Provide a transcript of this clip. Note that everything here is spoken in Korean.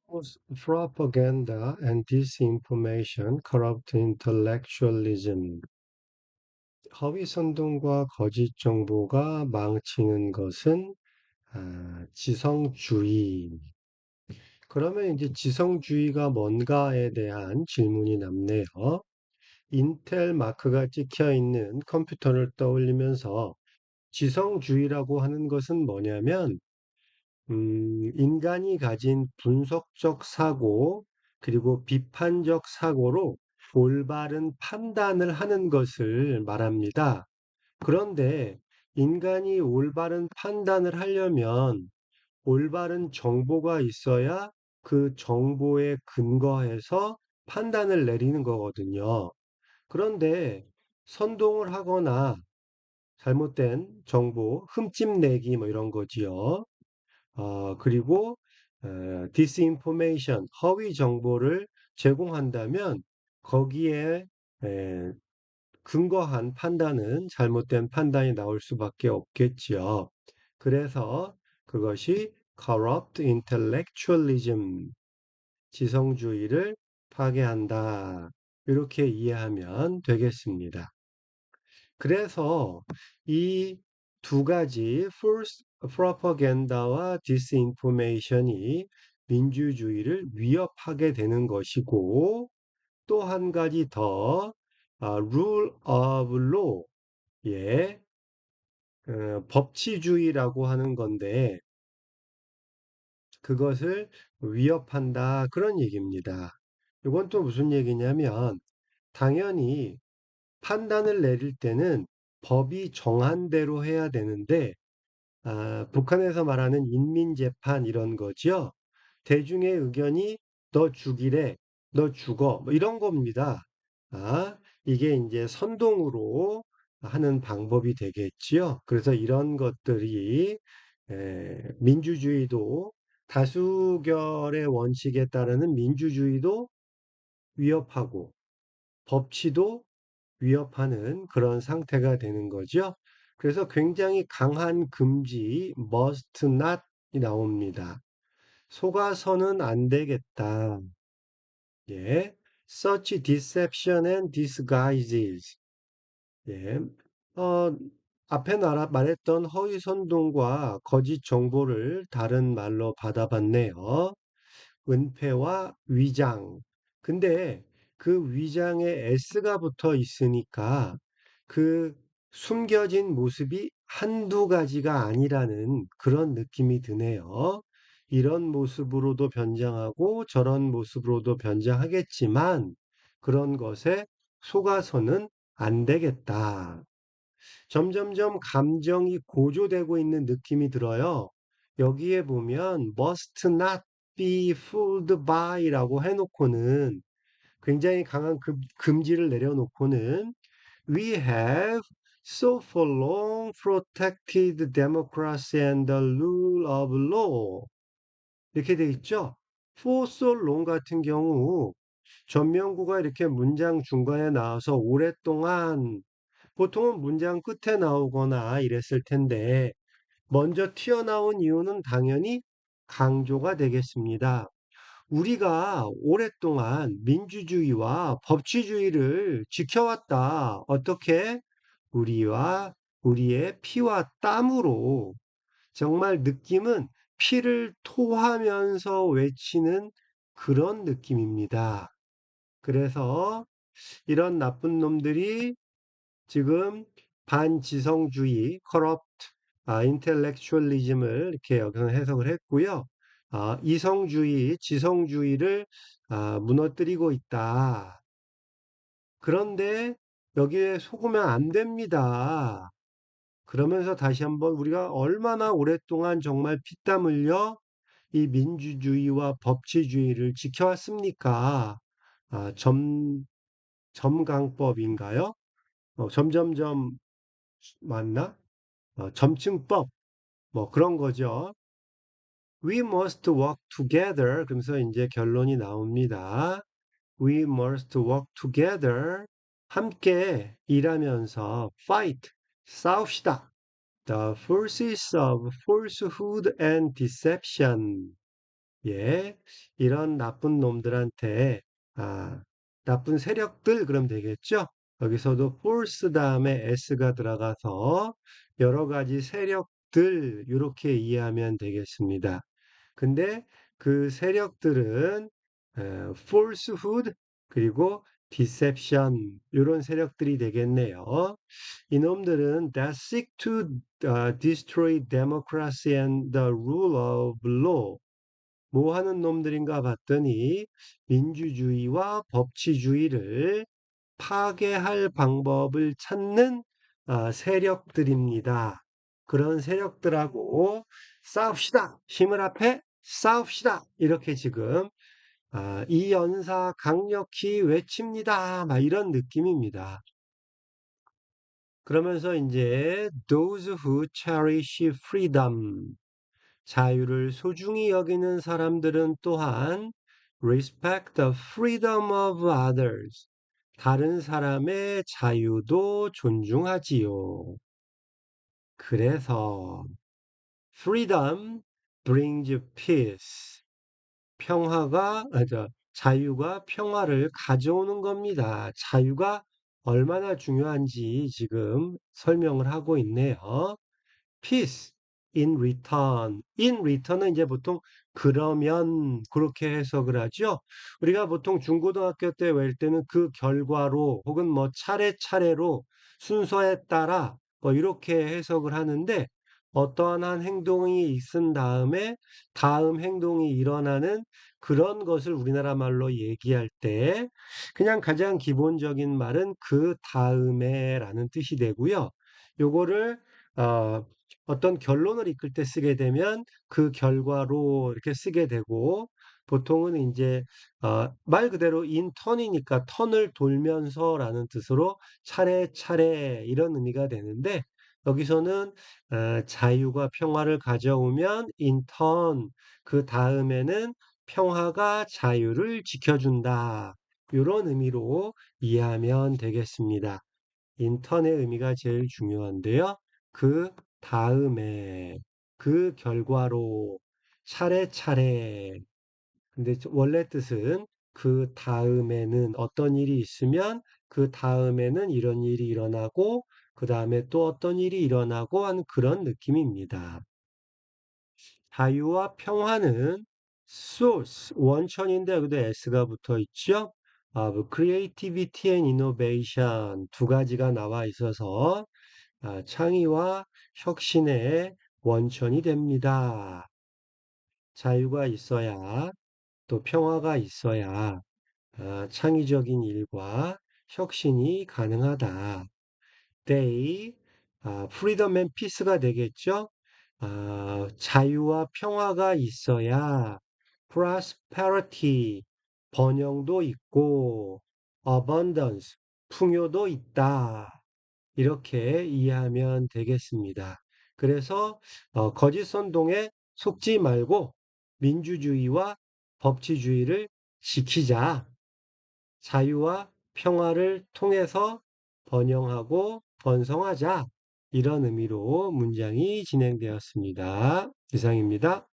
False propaganda and disinformation, corrupt intellectualism. 허위 선동과 거짓 정보가 망치는 것은 지성주의. 그러면 이제 지성주의가 뭔가에 대한 질문이 남네요. 인텔 마크가 찍혀 있는 컴퓨터를 떠올리면서 지성주의라고 하는 것은 뭐냐면 인간이 가진 분석적 사고, 그리고 비판적 사고로 올바른 판단을 하는 것을 말합니다. 그런데 인간이 올바른 판단을 하려면 올바른 정보가 있어야 그 정보에 근거해서 판단을 내리는 거거든요. 그런데 선동을 하거나 잘못된 정보, 흠집내기 뭐 이런 거지요. 그리고 디스인포메이션, 허위 정보를 제공한다면 거기에 에, 근거한 판단은 잘못된 판단이 나올 수밖에 없겠지요. 그래서 그것이 corrupt intellectualism, 지성주의를 파괴한다. 이렇게 이해하면 되겠습니다. 그래서 이 두 가지 false propaganda와 disinformation이 민주주의를 위협하게 되는 것이고 또 한 가지 더 rule of law, 예, 법치주의라고 하는 건데 그것을 위협한다 그런 얘기입니다. 이건 또 무슨 얘기냐면 당연히 판단을 내릴 때는 법이 정한 대로 해야 되는데 북한에서 말하는 인민재판 이런 거죠. 대중의 의견이 너 죽이래, 너 죽어, 뭐 이런 겁니다. 이게 이제 선동으로 하는 방법이 되겠지요. 그래서 이런 것들이 민주주의도 다수결의 원칙에 따르는 민주주의도 위협하고 법치도 위협하는 그런 상태가 되는 거죠. 그래서 굉장히 강한 금지 must not이 나옵니다. 속아서는 안 되겠다. 예. Such deception and disguises. 예. 어, 앞에 말했던 허위 선동과 거짓 정보를 다른 말로 받아봤네요. 은폐와 위장. 근데 그 위장에 S가 붙어 있으니까 그 숨겨진 모습이 한두 가지가 아니라는 그런 느낌이 드네요. 이런 모습으로도 변장하고 저런 모습으로도 변장하겠지만 그런 것에 속아서는 안 되겠다. 점점점 감정이 고조되고 있는 느낌이 들어요. 여기에 보면 must not be fooled by라고 해놓고는 굉장히 강한 금지를 내려놓고는 we have so for long protected democracy and the rule of law 이렇게 돼 있죠. for so long 같은 경우 전명구가 이렇게 문장 중간에 나와서 오랫동안 보통은 문장 끝에 나오거나 이랬을 텐데 먼저 튀어나온 이유는 당연히 강조가 되겠습니다. 우리가 오랫동안 민주주의와 법치주의를 지켜왔다. 어떻게? 우리와 우리의 피와 땀으로 정말 느낌은 피를 토하면서 외치는 그런 느낌입니다. 그래서 이런 나쁜 놈들이 지금 반지성주의, corrupt, intellectualism을 이렇게 여기서 해석을 했고요. 이성주의, 지성주의를 무너뜨리고 있다. 그런데 여기에 속으면 안 됩니다. 그러면서 다시 한번 우리가 얼마나 오랫동안 정말 피땀 흘려 이 민주주의와 법치주의를 지켜왔습니까? 점강법인가요? 점점점 맞나? 점층법 뭐 그런 거죠. We must work together. 그러면서 이제 결론이 나옵니다. We must work together. 함께 일하면서 fight, 싸웁시다. The forces of falsehood and deception. 예, 이런 나쁜 놈들한테, 아, 나쁜 세력들 그럼 되겠죠? 여기서도 force 다음에 s가 들어가서 여러 가지 세력들 이렇게 이해하면 되겠습니다. 근데 그 세력들은 falsehood 그리고 deception 이런 세력들이 되겠네요. 이놈들은 that seek to destroy democracy and the rule of law. 뭐 하는 놈들인가 봤더니 민주주의와 법치주의를 파괴할 방법을 찾는 세력들입니다. 그런 세력들하고 싸웁시다. 힘을 합해 싸웁시다. 이렇게 지금 이 연사 강력히 외칩니다. 막 이런 느낌입니다. 그러면서 이제 those who cherish freedom 자유를 소중히 여기는 사람들은 또한 respect the freedom of others. 다른 사람의 자유도 존중하지요. 그래서 freedom brings peace. 자유가 평화를 가져오는 겁니다. 자유가 얼마나 중요한지 지금 설명을 하고 있네요. peace in return. in return은 이제 보통 그러면 그렇게 해석을 하죠. 우리가 보통 중고등학교 때 외울 때는 그 결과로 혹은 뭐 차례차례로 순서에 따라 뭐 이렇게 해석을 하는데 어떠한 한 행동이 있은 다음에 다음 행동이 일어나는 그런 것을 우리나라 말로 얘기할 때 그냥 가장 기본적인 말은 그 다음에라는 뜻이 되고요. 요거를 어, 어떤 결론을 이끌 때 쓰게 되면 그 결과로 이렇게 쓰게 되고 보통은 이제 말 그대로 인 턴이니까 턴을 돌면서라는 뜻으로 차례차례 이런 의미가 되는데 여기서는 자유가 평화를 가져오면 인 턴, 그 다음에는 평화가 자유를 지켜준다. 이런 의미로 이해하면 되겠습니다. 인턴의 의미가 제일 중요한데요. 그 다음에, 그 결과로 차례차례. 근데 원래 뜻은 그 다음에는 어떤 일이 있으면 그 다음에는 이런 일이 일어나고 그 다음에 또 어떤 일이 일어나고 하는 그런 느낌입니다. 자유와 평화는 source, 원천인데 여기도 s가 붙어 있죠. 뭐 creativity and innovation 두 가지가 나와 있어서 창의와 혁신의 원천이 됩니다. 자유가 있어야 또 평화가 있어야 창의적인 일과 혁신이 가능하다. They, freedom and peace가 되겠죠. 자유와 평화가 있어야 prosperity, 번영도 있고 abundance, 풍요도 있다. 이렇게 이해하면 되겠습니다. 그래서 거짓 선동에 속지 말고 민주주의와 법치주의를 지키자. 자유와 평화를 통해서 번영하고 번성하자. 이런 의미로 문장이 진행되었습니다. 이상입니다.